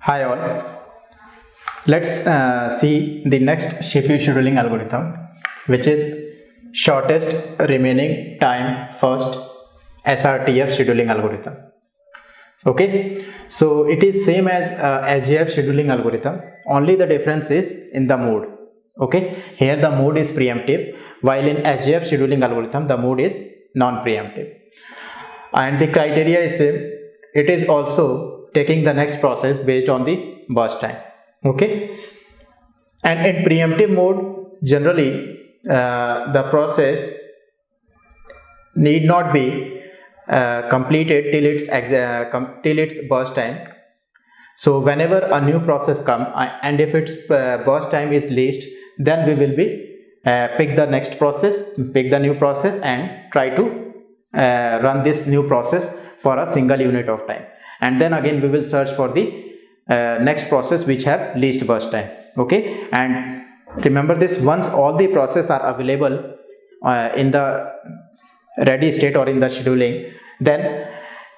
Hi all. Let's see the next CPU scheduling algorithm, which is shortest remaining time first SRTF scheduling algorithm. Okay, so it is same as SJF scheduling algorithm. Only the difference is in the mode. Okay, here the mode is preemptive, while in SJF scheduling algorithm the mode is non-preemptive, and the criteria is same. It is also taking the next process based on the burst time. Okay, and in preemptive mode generally the process need not be completed till its burst time. So whenever a new process come and if its burst time is least, then we will be pick the new process and try to run this new process for a single unit of time, and then again we will search for the next process which have least burst time. Okay, and remember this, once all the processes are available in the ready state or in the scheduling, then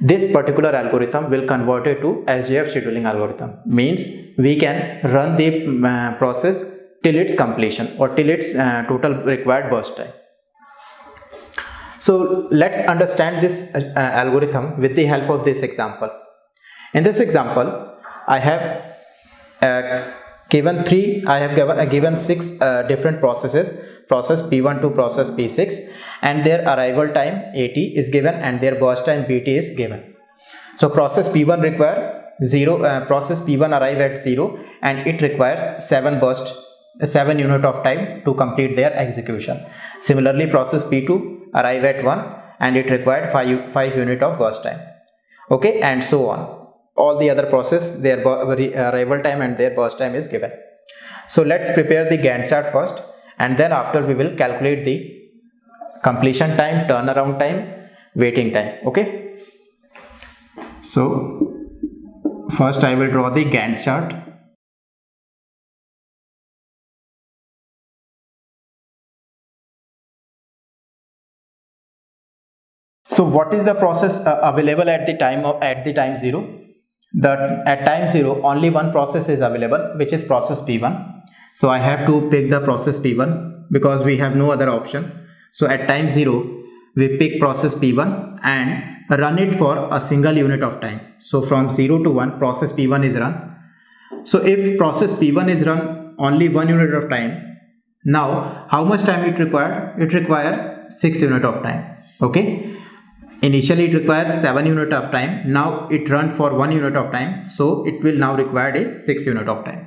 this particular algorithm will convert it to SJF scheduling algorithm. Means we can run the process till its completion or till its total required burst time. So let's understand this algorithm with the help of this example. In this example, I have given six different processes, process P1 to process P6, and their arrival time AT is given and their burst time BT is given. So process P1 require 0, process P1 arrive at 0 and it requires 7 unit of time to complete their execution. Similarly, process P2 arrive at 1 and it required 5 unit of burst time. Okay, and so on. All the other process, their arrival time and their burst time is given. So let's prepare the Gantt chart first, and then after we will calculate the completion time, turnaround time, waiting time. Okay, so first I will draw the Gantt chart. So what is the process available at the time 0? At time 0 only one process is available, which is process P1. So I have to pick the process P1 because we have no other option. So at time 0 we pick process P1 and run it for a single unit of time. So from 0 to 1 process P1 is run. So if process P1 is run only 1 unit of time, now how much time it required? It requires 6 unit of time. Okay, initially it requires 7 unit of time, now it run for 1 unit of time, so it will now require a 6 unit of time.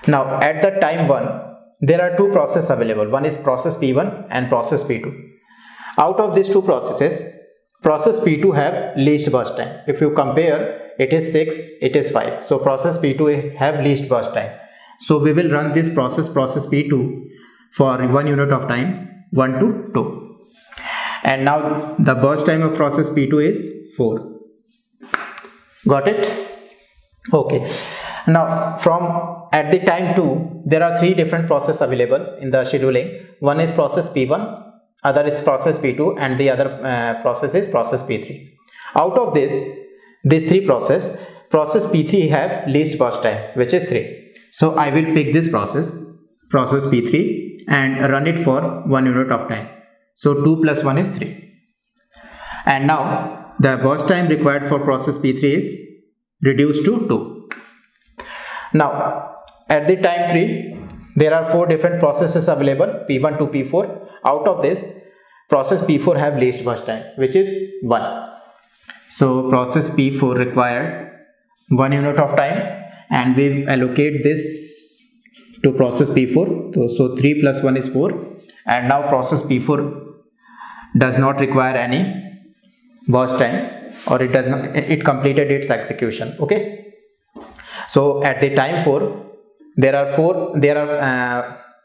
Now at the time 1 there are two processes available, one is process P1 and process P2. Out of these two processes, process P2 have least burst time. If you compare, it is 6, it is 5, so process P2 have least burst time. So we will run this process P2 for 1 unit of time, 1 to 2. And now the burst time of process P2 is 4. Got it? Okay. Now from at the time 2 there are 3 different processes available in the scheduling. One is process P1, other is process P2, and the other process is process P3. Out of these 3 process P3 have least burst time, which is 3. So I will pick this process P3 and run it for 1 unit of time. So 2 plus 1 is 3. And now the burst time required for process P3 is reduced to 2. Now at the time 3 there are 4 different processes available, P1 to P4. Out of this, process P4 have least burst time, which is 1. So process P4 required 1 unit of time and we allocate this to process P4. So 3 plus 1 is 4, and now process P4 does not require any burst time, or it completed its execution. Okay, so at the time 4 there are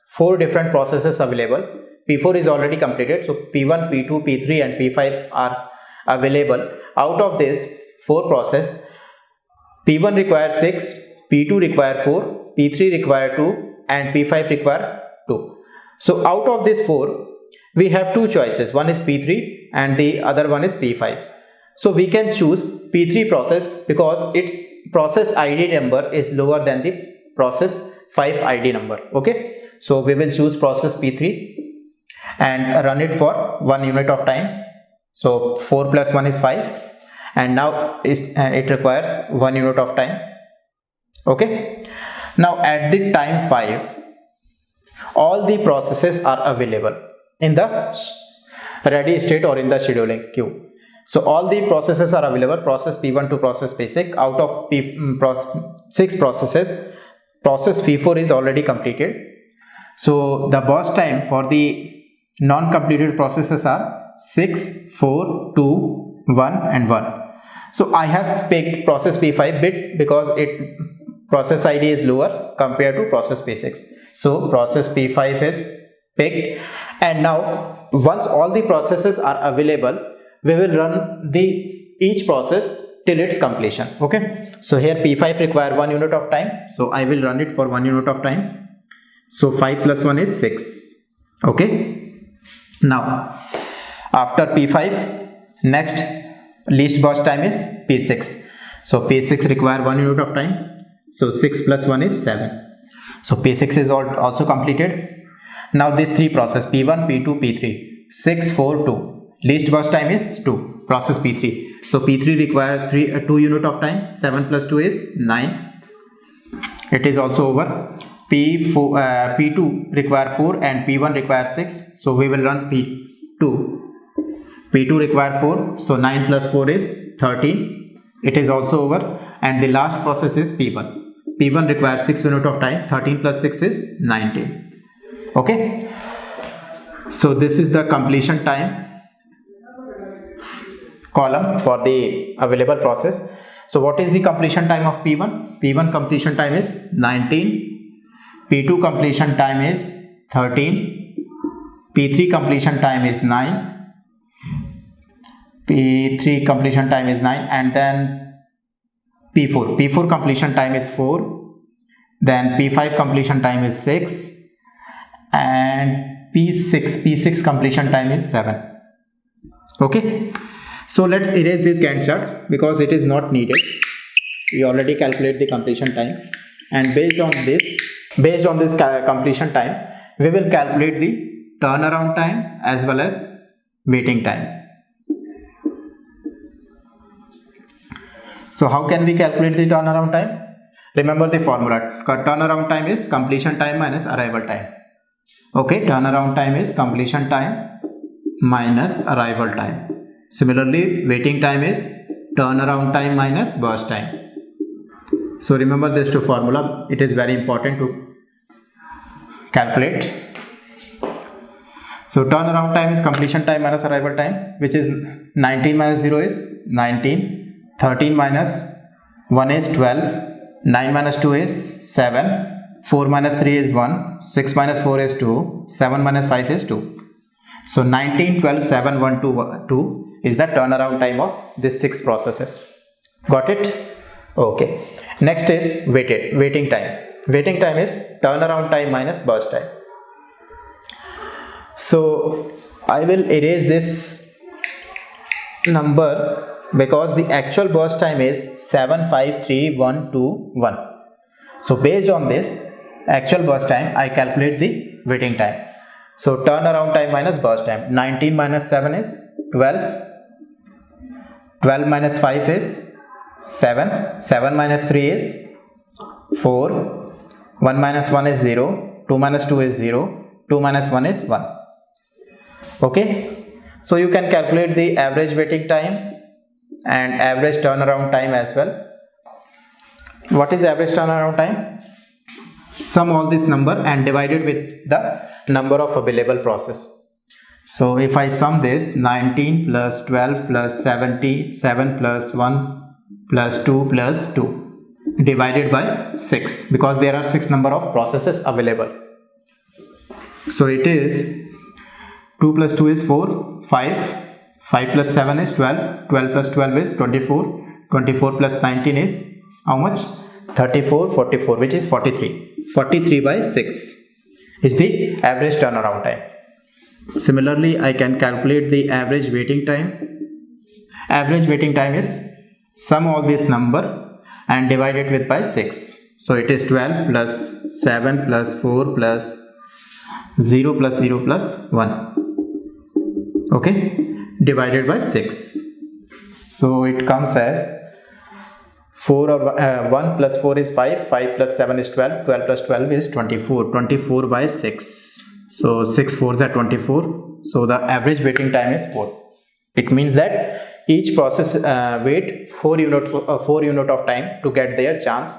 4 different processes available. P4 is already completed, so P1, P2, P3 and P5 are available. Out of this 4 process, P1 requires 6, P2 require 4, P3 require 2 and P5 require 2. So out of this 4 we have 2 choices, one is P3 and the other one is P5. So we can choose P3 process because its process ID number is lower than the process 5 ID number. Okay, so we will choose process P3 and run it for 1 unit of time. So 4 plus 1 is 5, and now it requires 1 unit of time. Okay, now at the time 5, all the processes are available in the ready state or in the scheduling queue. So all the processes are available, process P1 to process P6. Out of 6 processes, process P4 is already completed. So the burst time for the non-completed processes are 6, 4, 2, 1 and 1. So I have picked process P5 bit because it process ID is lower compared to process P6. So process P5 is picked, and now once all the processes are available, we will run each process till its completion. Okay, so here P5 require 1 unit of time, so I will run it for 1 unit of time. So 5 plus 1 is 6. Okay, now after P5, next least burst time is P6. So P6 require 1 unit of time, so 6 plus 1 is 7. So P6 is also completed. Now these 3 process P1, P2, P3, 6, 4, 2, least burst time is 2, process P3. So P3 require 2 unit of time, 7 plus 2 is 9. It is also over. P2 require 4 and P1 require 6. So we will run P2. P2 require 4. So 9 plus 4 is 13. It is also over. And the last process is P1. P1 requires 6 unit of time. 13 plus 6 is 19. Okay. So this is the completion time column for the available process. So what is the completion time of P1? P1 completion time is 19. P2 completion time is 13. P3 completion time is 9. P3 completion time is 9, and then P4 completion time is 4. Then P5 completion time is 6, and P6 completion time is 7. Okay, so let's erase this Gantt chart because it is not needed. We already calculate the completion time, and based on this completion time, we will calculate the turnaround time as well as waiting time. So how can we calculate the turnaround time? Remember the formula. Turnaround time is completion time minus arrival time. Okay, turnaround time is completion time minus arrival time. Similarly, waiting time is turnaround time minus burst time. So remember this two formula. It is very important to calculate. So turnaround time is completion time minus arrival time, which is 19 minus 0 is 19. 13 minus 1 is 12, 9 minus 2 is 7, 4 minus 3 is 1, 6 minus 4 is 2, 7 minus 5 is 2. So 19, 12, 7, 1, 2, 2 is the turnaround time of these 6 processes. Got it? Okay. Next is waiting time. Waiting time is turnaround time minus burst time. So I will erase this number because the actual burst time is 7, 5, 3, 1, 2, 1. So based on this actual burst time, I calculate the waiting time. So turnaround time minus burst time. 19 minus 7 is 12. 12 minus 5 is 7. 7 minus 3 is 4. 1 minus 1 is 0. 2 minus 2 is 0. 2 minus 1 is 1. Okay. So you can calculate the average waiting time and average turnaround time as well. What is average turnaround time? Sum all this number and divide it with the number of available process. So if I sum this, 19 plus 12 plus 77 plus 1 plus 2 plus 2 divided by 6, because there are 6 number of processes available. So it is 2 plus 2 is 4, 5. 5 plus 7 is 12, 12 plus 12 is 24, 24 plus 19 is how much? 34, 44, which is 43. 43 by 6 is the average turnaround time. Similarly, I can calculate the average waiting time. Average waiting time is sum all this number and divide it with by 6. So it is 12 plus 7 plus 4 plus 0 plus 0 plus 1. Okay, divided by 6. So it comes as 4 or 1 plus 4 is 5, 5 plus 7 is 12, 12 plus 12 is 24, 24 by 6. So 6 4s are 24. So the average waiting time is 4. It means that each process wait 4 unit of time to get their chance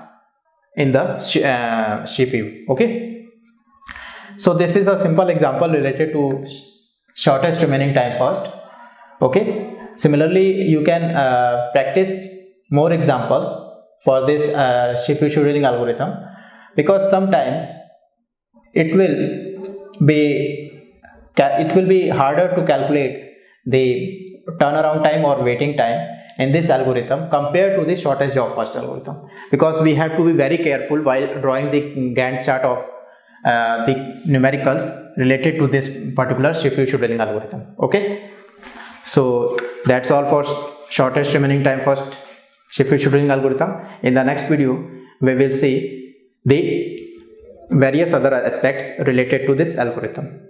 in the CPU. Okay. So this is a simple example related to shortest remaining time first. Okay. Similarly, you can practice more examples for this CPU scheduling algorithm, because sometimes it will be harder to calculate the turnaround time or waiting time in this algorithm compared to the shortest job first algorithm, because we have to be very careful while drawing the Gantt chart of the numericals related to this particular CPU scheduling algorithm. Okay, so that's all for shortest remaining time first CPU scheduling algorithm. In the next video we will see the various other aspects related to this algorithm.